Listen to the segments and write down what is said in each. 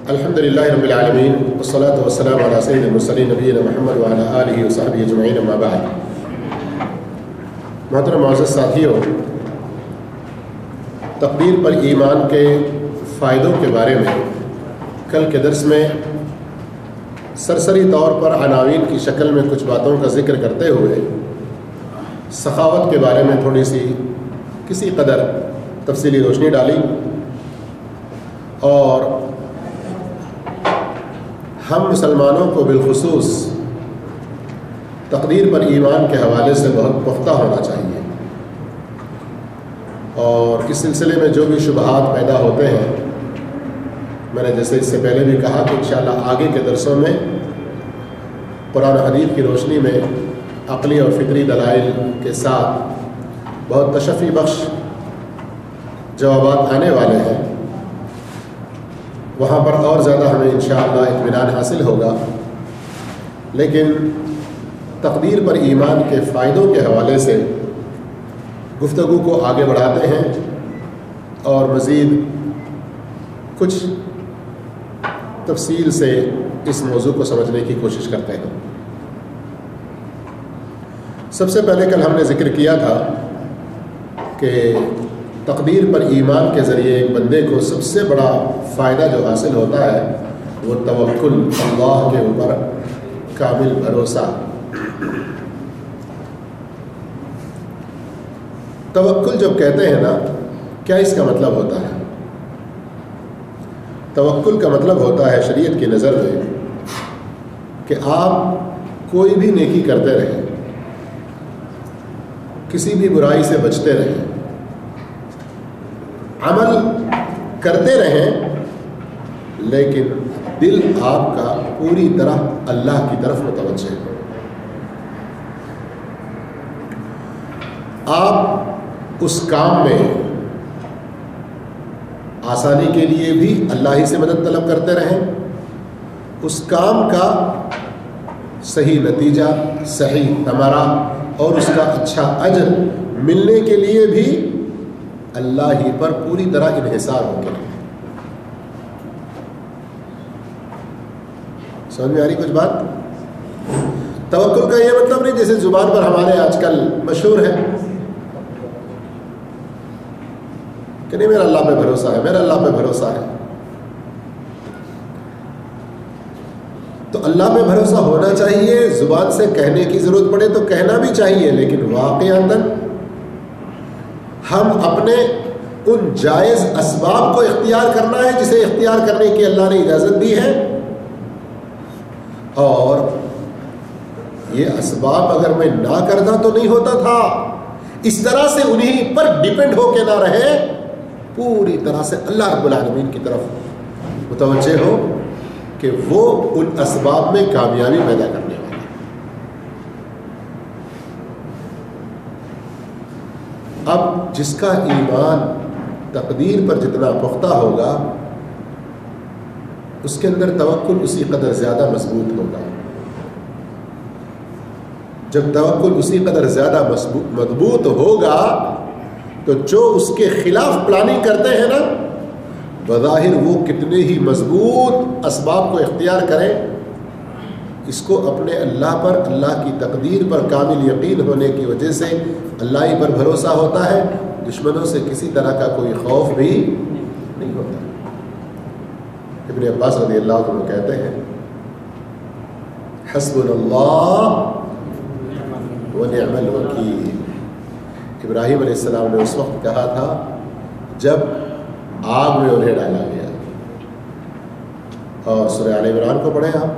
الحمدللہ رب العالمین والصلاة والسلام علی سید المرسلین نبینا محمد وعلی آلہ وصحبہ اجمعین اما بعد. محترم معزز ساتھیوں، تقدیر پر ایمان کے فائدوں کے بارے میں کل کے درس میں سرسری طور پر عناوین کی شکل میں کچھ باتوں کا ذکر کرتے ہوئے سخاوت کے بارے میں تھوڑی سی کسی قدر تفصیلی روشنی ڈالی، اور ہم مسلمانوں کو بالخصوص تقدیر پر ایمان کے حوالے سے بہت پختہ ہونا چاہیے، اور اس سلسلے میں جو بھی شبہات پیدا ہوتے ہیں، میں نے جیسے اس سے پہلے بھی کہا کہ انشاءاللہ آگے کے درسوں میں قرآن و حدیث کی روشنی میں عقلی اور فطری دلائل کے ساتھ بہت تشفی بخش جوابات آنے والے ہیں، وہاں پر اور زیادہ ہمیں انشاءاللہ اطمینان حاصل ہوگا. لیکن تقدیر پر ایمان کے فائدوں کے حوالے سے گفتگو کو آگے بڑھاتے ہیں اور مزید کچھ تفصیل سے اس موضوع کو سمجھنے کی کوشش کرتے ہیں. سب سے پہلے کل ہم نے ذکر کیا تھا کہ تقدیر پر ایمان کے ذریعے ایک بندے کو سب سے بڑا فائدہ جو حاصل ہوتا ہے وہ توکل، اللہ کے اوپر کامل بھروسہ. توکل جب کہتے ہیں نا، کیا اس کا مطلب ہوتا ہے؟ توکل کا مطلب ہوتا ہے شریعت کی نظر میں کہ آپ کوئی بھی نیکی کرتے رہیں، کسی بھی برائی سے بچتے رہیں، عمل کرتے رہیں، لیکن دل آپ کا پوری طرح اللہ کی طرف متوجہ ہے. آپ اس کام میں آسانی کے لیے بھی اللہ ہی سے مدد طلب کرتے رہیں، اس کام کا صحیح نتیجہ، صحیح ثمرہ اور اس کا اچھا اجر ملنے کے لیے بھی اللہ ہی پر پوری طرح انحصار ہو کے. سمجھ میں آ رہی کچھ بات؟ توکل کا یہ مطلب نہیں جیسے زبان پر ہمارے آج کل مشہور ہے کہ نہیں میرا اللہ پہ بھروسہ ہے، میرا اللہ پہ بھروسہ ہے. تو اللہ پہ بھروسہ ہونا چاہیے، زبان سے کہنے کی ضرورت پڑے تو کہنا بھی چاہیے، لیکن واقعتاً ہم اپنے ان جائز اسباب کو اختیار کرنا ہے جسے اختیار کرنے کی اللہ نے اجازت دی ہے، اور یہ اسباب اگر میں نہ کرتا تو نہیں ہوتا تھا. اس طرح سے انہی پر ڈیپینڈ ہو کے نہ رہے، پوری طرح سے اللہ رب العالمین کی طرف متوجہ ہو کہ وہ ان اسباب میں کامیابی پیدا کرنے والا. اب جس کا ایمان تقدیر پر جتنا پختہ ہوگا، اس کے اندر توکل اسی قدر زیادہ مضبوط ہوگا. جب توکل اسی قدر زیادہ مضبوط ہوگا تو جو اس کے خلاف پلاننگ کرتے ہیں نا، بظاہر وہ کتنے ہی مضبوط اسباب کو اختیار کریں، اس کو اپنے اللہ پر، اللہ کی تقدیر پر کامل یقین ہونے کی وجہ سے اللہ ہی پر بھروسہ ہوتا ہے، دشمنوں سے کسی طرح کا کوئی خوف بھی نہیں ہوتا. ابن عباس رضی اللہ عنہ کہتے ہیں حسبنا اللہ ونعم الوکیل. ابراہیم علیہ السلام نے اس وقت کہا تھا جب آگ میں انہیں ڈالا گیا. اور سورہ آل عمران کو پڑھیں آپ.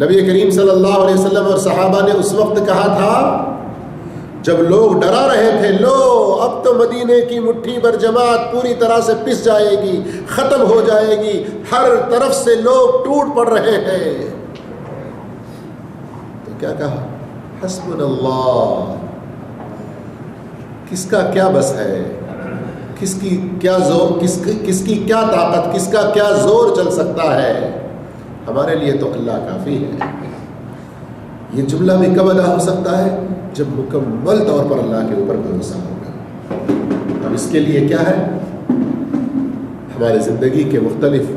نبی کریم صلی اللہ علیہ وسلم اور صحابہ نے اس وقت کہا تھا جب لوگ ڈرا رہے تھے، لو اب تو مدینے کی مٹھی بھر جماعت پوری طرح سے پس جائے گی، ختم ہو جائے گی، ہر طرف سے لوگ ٹوٹ پڑ رہے ہیں، تو کیا کہا؟ حسبنا اللہ. کس کا کیا بس ہے، کس کی کیا زور، کس کی کیا طاقت، کس کا کیا زور چل سکتا ہے، ہمارے لیے تو اللہ کافی ہے. یہ جملہ بھی کب ادا ہو سکتا ہے؟ جب مکمل طور پر اللہ کے اوپر بھروسہ ہوگا. اب اس کے لیے کیا ہے؟ ہماری زندگی کے مختلف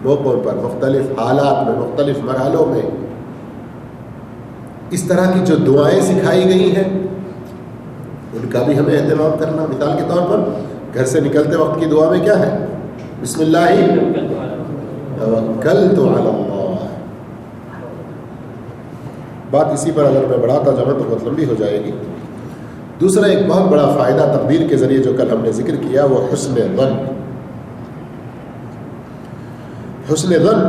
موقعوں پر، مختلف حالات میں، مختلف مرحلوں میں اس طرح کی جو دعائیں سکھائی گئی ہیں ان کا بھی ہمیں اہتمام کرنا. مثال کے طور پر گھر سے نکلتے وقت کی دعا میں کیا ہے؟ بسم اللہ توکلت علی اللہ. بات اسی پر اگر میں بڑھاتا جاؤں تو بہت لمبی ہو جائے گی. دوسرا ایک بہت بڑا فائدہ تقدیر کے ذریعے جو کل ہم نے ذکر کیا وہ حسن ظن. حسن ظن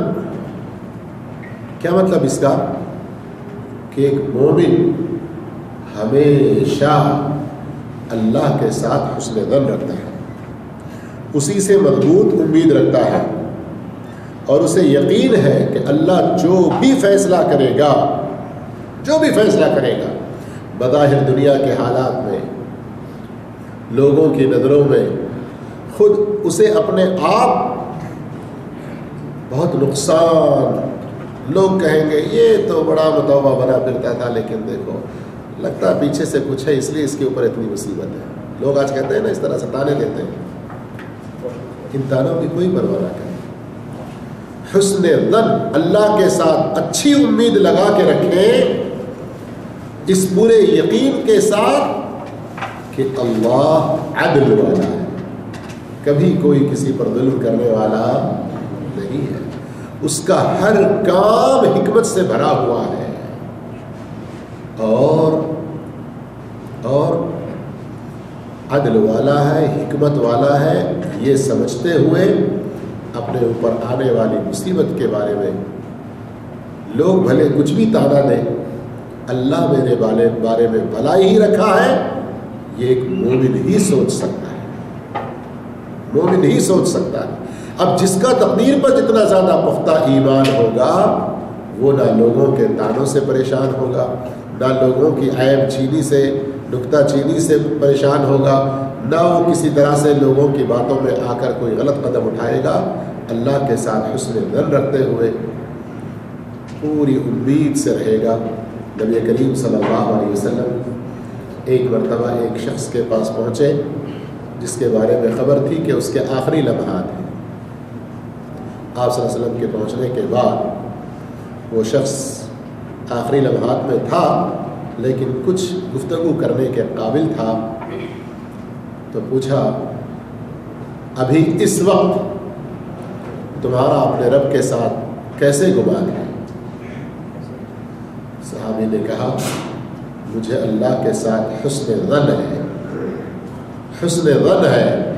کیا مطلب اس کا؟ کہ ایک مومن ہمیشہ اللہ کے ساتھ حسن ظن رکھتا ہے، اسی سے مضبوط امید رکھتا ہے، اور اسے یقین ہے کہ اللہ جو بھی فیصلہ کرے گا، جو بھی فیصلہ کرے گا، بظاہر دنیا کے حالات میں، لوگوں کی نظروں میں، خود اسے اپنے آپ بہت نقصان، لوگ کہیں گے یہ تو بڑا متوبہ بنا پھرتا تھا لیکن دیکھو لگتا پیچھے سے کچھ ہے اس لیے اس کے اوپر اتنی مصیبت ہے. لوگ آج کہتے ہیں نا اس طرح سے تانے دیتے ہیں، ان تانوں کی کوئی پرواہ نہ کریں. حسن ظن اللہ کے ساتھ اچھی امید لگا کے رکھیں اس پورے یقین کے ساتھ کہ اللہ عدل والا ہے، کبھی کوئی کسی پر ظلم کرنے والا نہیں ہے، اس کا ہر کام حکمت سے بھرا ہوا ہے، اور عدل والا ہے، حکمت والا ہے. یہ سمجھتے ہوئے اپنے اوپر آنے والی مصیبت کے بارے میں لوگ بھلے کچھ بھی تانا دیں، اللہ میرے بارے میں بھلائی ہی رکھا ہے، یہ ایک مومن ہی سوچ سکتا ہے، مومن ہی سوچ سکتا ہے. اب جس کا تقدیر پر جتنا زیادہ پختہ ایمان ہوگا وہ نہ لوگوں کے تانوں سے پریشان ہوگا، نہ لوگوں کی عیب چینی سے، نکتہ چینی سے پریشان ہوگا، نہ وہ کسی طرح سے لوگوں کی باتوں میں آ کر کوئی غلط قدم اٹھائے گا. اللہ کے ساتھ حسن ظن رکھتے ہوئے پوری امید سے رہے گا. نبی کریم صلی اللہ علیہ وسلم ایک مرتبہ ایک شخص کے پاس پہنچے جس کے بارے میں خبر تھی کہ اس کے آخری لمحات ہیں. آپ صلی اللہ علیہ وسلم کے پہنچنے کے بعد وہ شخص آخری لمحات میں تھا لیکن کچھ گفتگو کرنے کے قابل تھا. تو پوچھا ابھی اس وقت تمہارا اپنے رب کے ساتھ کیسے گمان ہے؟ صحابی نے کہا مجھے اللہ کے ساتھ حسن ظن ہے، حسن ظن ہے.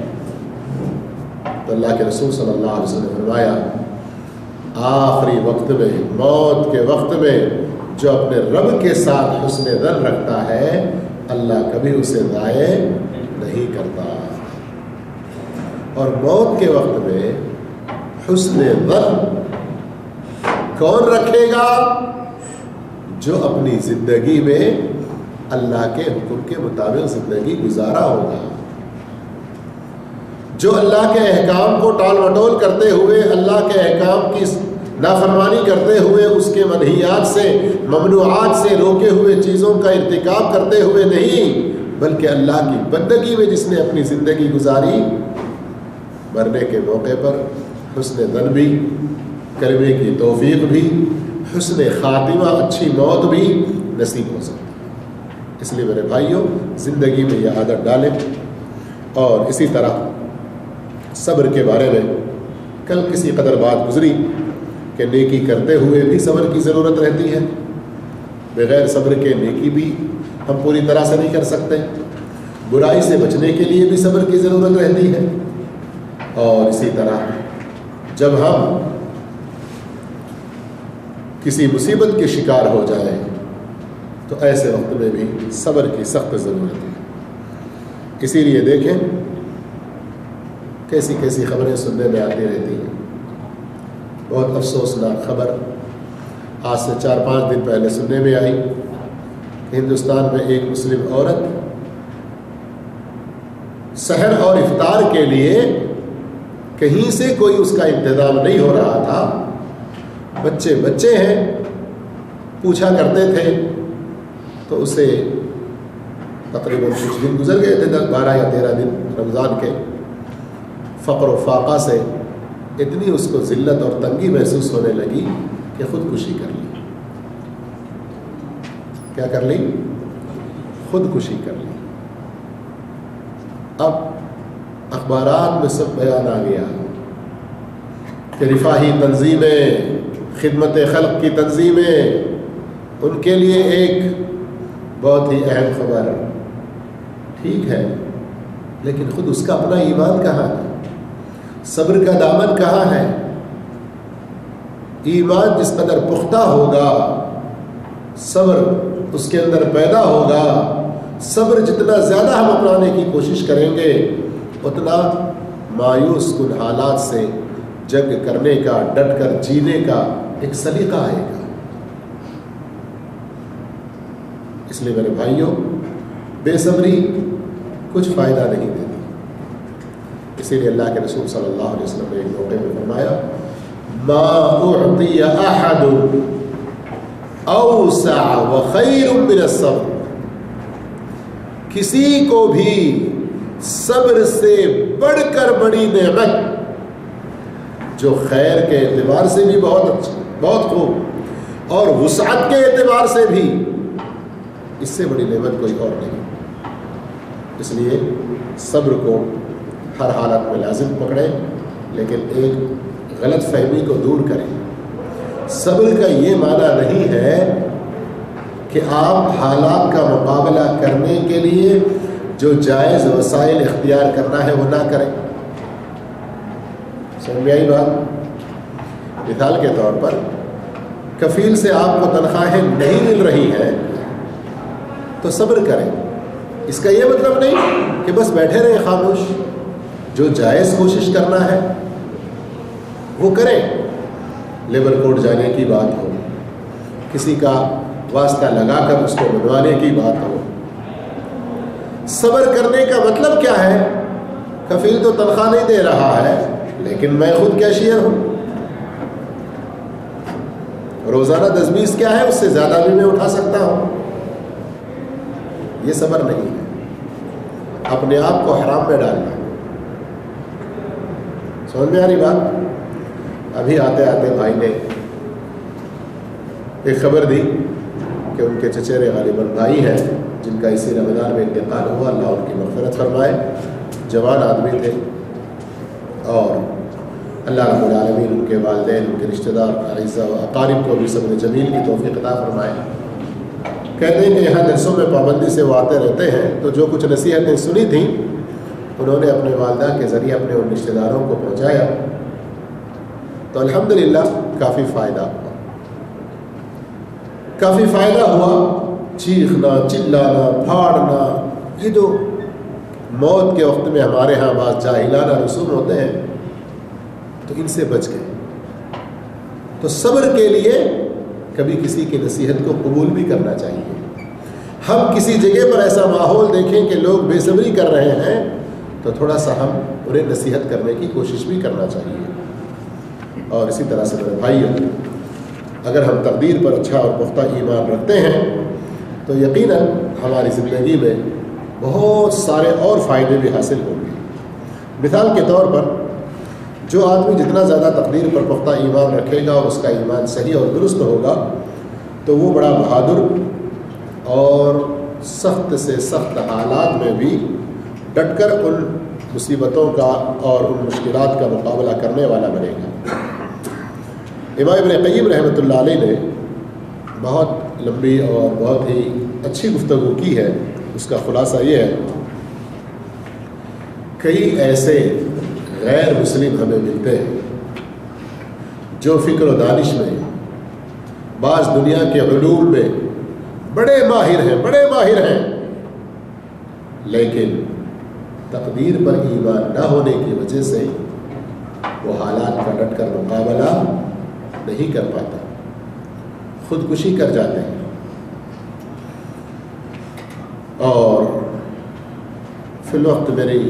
تو اللہ کے رسول صلی اللہ علیہ وسلم نے فرمایا آخری وقت میں، موت کے وقت میں جو اپنے رب کے ساتھ حسن ظن رکھتا ہے اللہ کبھی اسے ضائع نہیں کرتا. اور موت کے وقت میں حسن ظن کون رکھے گا؟ جو اپنی زندگی میں اللہ کے حکم کے مطابق زندگی گزارا ہوگا، جو اللہ کے احکام کو ٹال مٹول کرتے ہوئے، اللہ کے احکام کی نافرمانی کرتے ہوئے، اس کے منہیات سے، ممنوعات سے روکے ہوئے چیزوں کا ارتکاب کرتے ہوئے نہیں، بلکہ اللہ کی بندگی میں جس نے اپنی زندگی گزاری، مرنے کے موقع پر حسن ظن بھی، کلمے کی توفیق بھی، حسن خاتمہ، اچھی موت بھی نصیب ہو سکتی. اس لیے میرے بھائیوں زندگی میں یہ عادت ڈالیں. اور اسی طرح صبر کے بارے میں کل کسی قدر بات گزری کہ نیکی کرتے ہوئے بھی صبر کی ضرورت رہتی ہے، بغیر صبر کے نیکی بھی ہم پوری طرح سے نہیں کر سکتے. برائی سے بچنے کے لیے بھی صبر کی ضرورت رہتی ہے. اور اسی طرح جب ہم کسی مصیبت کے شکار ہو جائیں تو ایسے وقت میں بھی صبر کی سخت ضرورت ہے. اسی لیے دیکھیں کیسی کیسی خبریں سننے میں آتی رہتی ہیں. بہت افسوسناک خبر آج سے 4-5 دن پہلے سننے میں آئی کہ ہندوستان میں ایک مسلم عورت سحر اور افطار کے لیے کہیں سے کوئی اس کا انتظام نہیں ہو رہا تھا. بچے ہیں، پوچھا کرتے تھے تو اسے تقریباً کچھ دن گزر گئے تھے، 12 یا 13 دن رمضان کے، فقر و فاقہ سے اتنی اس کو ذلت اور تنگی محسوس ہونے لگی کہ خودکشی کر لی. کیا کر لی؟ خودکشی کر لی. اب اخبارات میں سب بیان آ گیا کہ رفاہی تنظیمیں، خدمت خلق کی تنظیمیں، ان کے لیے ایک بہت ہی اہم خبر. ٹھیک ہے، لیکن خود اس کا اپنا ایمان کہاں ہے؟ صبر کا دامن کہاں ہے؟ ایمان جس قدر پختہ ہوگا، صبر اس کے اندر پیدا ہوگا، صبر جتنا زیادہ ہم اپنانے کی کوشش کریں گے اتنا مایوس کن حالات سے جنگ کرنے کا، ڈٹ کر جینے کا ایک سلیقہ آئے گا. اس لیے میرے بھائیوں، بے صبری کچھ فائدہ نہیں دیتی. اسی لیے اللہ کے رسول صلی اللہ علیہ وسلم نے ایک موقع میں فرمایا ما اعطی احد اوسع وخیر من الصبر. کسی کو بھی صبر سے بڑھ کر بڑی نعمت جو خیر کے اعتبار سے بھی بہت اچھی، بہت خوب، اور وسعت کے اعتبار سے بھی اس سے بڑی نعمت کوئی اور نہیں. اس لیے صبر کو ہر حالت میں لازم پکڑیں، لیکن ایک غلط فہمی کو دور کریں. صبر کا یہ معنی نہیں ہے کہ آپ حالات کا مقابلہ کرنے کے لیے جو جائز وسائل اختیار کرنا ہے وہ نہ کریں. سمجھ میں آئی بات؟ مثال کے طور پر کفیل سے آپ کو تنخواہیں نہیں مل رہی ہیں تو صبر کریں. اس کا یہ مطلب نہیں کہ بس بیٹھے رہیں خاموش. جو جائز کوشش کرنا ہے وہ کریں. لیبر کوڈ جانے کی بات ہو، کسی کا واسطہ لگا کر اس کو بنوانے کی بات ہو. صبر کرنے کا مطلب کیا ہے؟ کفیل تو تنخواہ نہیں دے رہا ہے لیکن میں خود کیشیئر ہوں، روزانہ 10-20 کیا ہے، اس سے زیادہ بھی میں اٹھا سکتا ہوں. یہ صبر نہیں ہے، اپنے آپ کو حرام میں ڈالنا. سمجھ میں آ رہی بات؟ ابھی آتے آتے بھائی نے ایک خبر دی کہ ان کے چچیرے غالباً بھائی ہیں جن کا اسی رمضان میں انتقال ہوا، اللہ ان کی مغفرت فرمائے. جوان آدمی تھے اور اللہ رب العالمین ان کے والدین، ان کے رشتہ دار، اعزاء و اقارب کو بھی صبر جمیل کی توفیق عطا فرمائے. کہتے ہیں کہ یہاں جلسوں میں پابندی سے وہ آتے رہتے ہیں، تو جو کچھ نصیحتیں سنی تھیں انہوں نے اپنے والدہ کے ذریعے اپنے ان رشتہ داروں کو پہنچایا تو الحمدللہ کافی فائدہ ہوا. کافی فائدہ ہوا. چیخنا، چلانا، پھاڑنا، یہ جو موت کے وقت میں ہمارے ہاں بعض جاہلانہ رسوم ہوتے ہیں تو ان سے بچ گئے. تو صبر کے لیے کبھی کسی کی نصیحت کو قبول بھی کرنا چاہیے. ہم کسی جگہ پر ایسا ماحول دیکھیں کہ لوگ بے صبری کر رہے ہیں تو تھوڑا سا ہم انہیں نصیحت کرنے کی کوشش بھی کرنا چاہیے. اور اسی طرح سے میرے بھائیوں، اگر ہم تقدیر پر اچھا اور پختہ ایمان رکھتے ہیں تو یقیناً ہماری زندگی میں بہت سارے اور فائدے بھی حاصل ہوں گے. مثال کے طور پر جو آدمی جتنا زیادہ تقدیر پر پختہ ایمان رکھے گا اور اس کا ایمان صحیح اور درست ہوگا تو وہ بڑا بہادر اور سخت سے سخت حالات میں بھی ڈٹ کر ان مصیبتوں کا اور ان مشکلات کا مقابلہ کرنے والا بنے گا. امام ابن قیم رحمۃ اللہ علیہ نے بہت لمبی اور بہت ہی اچھی گفتگو کی ہے. اس کا خلاصہ یہ ہے، کئی ایسے غیر مسلم ہمیں ملتے ہیں جو فکر و دانش میں، بعض دنیا کے علوم میں بڑے ماہر ہیں لیکن تقدیر پر ایمان نہ ہونے کی وجہ سے وہ حالات کا ڈٹ کر مقابلہ نہیں کر پاتا، خودکشی کر جاتے ہیں. اور فی الوقت میری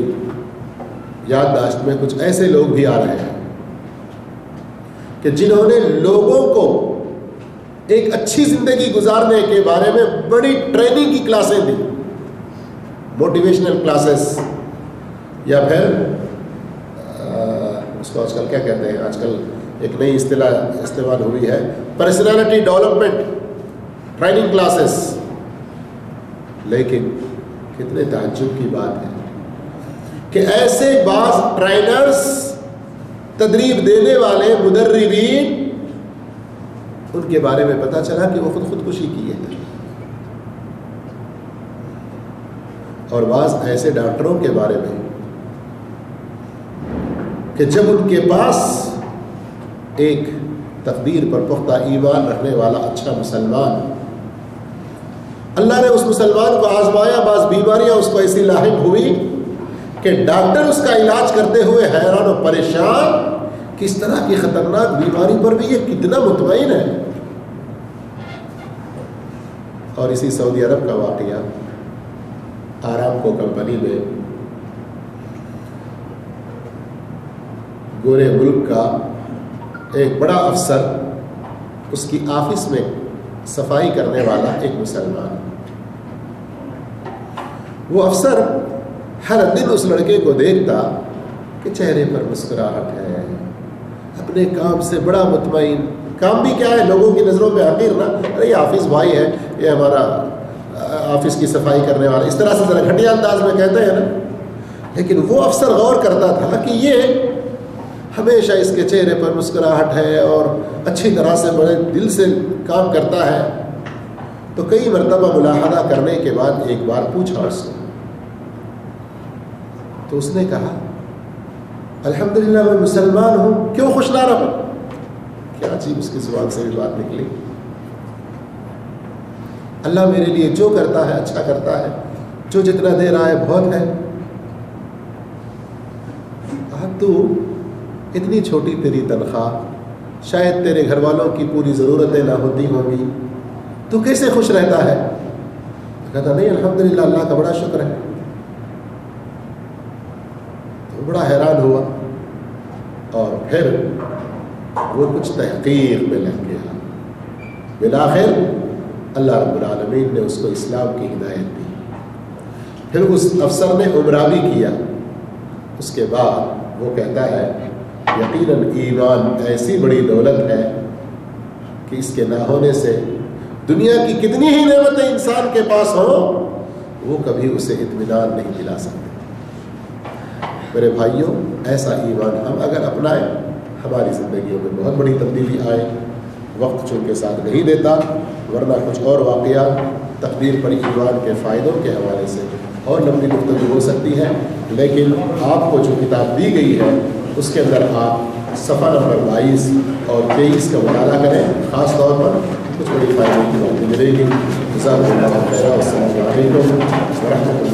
یادداشت میں کچھ ایسے لوگ بھی آ رہے ہیں کہ جنہوں نے لوگوں کو ایک اچھی زندگی گزارنے کے بارے میں بڑی ٹریننگ کی کلاسیں دی، موٹیویشنل کلاسز یا پھر اس کو آج کل کیا کہتے ہیں، آج کل ایک نئی اصطلاح استعمال ہوئی ہے، پرسنالٹی ڈیولپمنٹ ٹریننگ کلاسز. لیکن کتنے تعجب کی بات ہے کہ ایسے بعض ٹرینرز، تدریب دینے والے مدربین، ان کے بارے میں پتا چلا کہ وہ خودکشی کی ہے. اور بعض ایسے ڈاکٹروں کے بارے میں کہ جب ان کے پاس ایک تقدیر پر پختہ ایمان رکھنے والا اچھا مسلمان، اللہ نے اس مسلمان کو آزمایا، بعض بیماریاں اس کو ایسی لاحق ہوئی کہ ڈاکٹر اس کا علاج کرتے ہوئے حیران و پریشان کہ اس طرح کی خطرناک بیماری پر بھی یہ کتنا مطمئن ہے. اور اسی سعودی عرب کا واقعہ، آرامکو کمپنی میں گورے ملک کا ایک بڑا افسر، اس کی آفس میں صفائی کرنے والا ایک مسلمان، وہ افسر ہر دن اس لڑکے کو دیکھتا کہ چہرے پر مسکراہٹ ہے، اپنے کام سے بڑا مطمئن. کام بھی کیا ہے، لوگوں کی نظروں میں حقیر نا، ارے یہ آفس بھائی ہے، یہ ہمارا آفس کی صفائی کرنے والا، اس طرح سے ذرا گھٹیا انداز میں کہتے ہیں نا. لیکن وہ افسر غور کرتا تھا کہ یہ ہمیشہ اس کے چہرے پر مسکراہٹ ہے اور اچھی طرح سے بڑے دل سے کام کرتا ہے. تو کئی مرتبہ ملاحظہ کرنے کے بعد ایک بار پوچھا اس نے، تو اس نے کہا الحمدللہ میں مسلمان ہوں، کیوں خوش نہ رہوں. کیا عجیب اس کی زبان سے بھی بات نکلی. اللہ میرے لیے جو کرتا ہے اچھا کرتا ہے، جو جتنا دے رہا ہے بہت ہے. تو اتنی چھوٹی تیری تنخواہ، شاید تیرے گھر والوں کی پوری ضرورتیں نہ ہوتی ہوں گی، تو کیسے خوش رہتا ہے؟ کہتا نہیں الحمدللہ اللہ کا بڑا شکر ہے. تو بڑا حیران ہوا اور پھر وہ کچھ تحقیق میں لگ گیا. بالآخر اللہ رب العالمین نے اس کو اسلام کی ہدایت دی. پھر اس افسر نے عمرہ بھی کیا. اس کے بعد وہ کہتا ہے یقیناً ایمان ایسی بڑی دولت ہے کہ اس کے نہ ہونے سے دنیا کی کتنی ہی نعمتیں انسان کے پاس ہوں، وہ کبھی اسے اطمینان نہیں دلا سکتے. میرے بھائیوں، ایسا ایمان ہم اگر اپنائیں، ہماری زندگیوں میں بہت بڑی تبدیلی آئے. وقت چونکہ ساتھ نہیں دیتا، ورنہ کچھ اور واقعات تقدیر پر ایمان کے فائدوں کے حوالے سے اور لمبی گفتگو ہو سکتی ہے. لیکن آپ کو جو کتاب دی گئی ہے اس کے اندر آپ صفحہ نمبر 22 اور 23 کا مطالعہ کریں. خاص طور پر کچھ بڑی فائدے کی باتیں ملے گی. جزاک اللہ خیر. السلام علیکم ورحمۃ اللہ.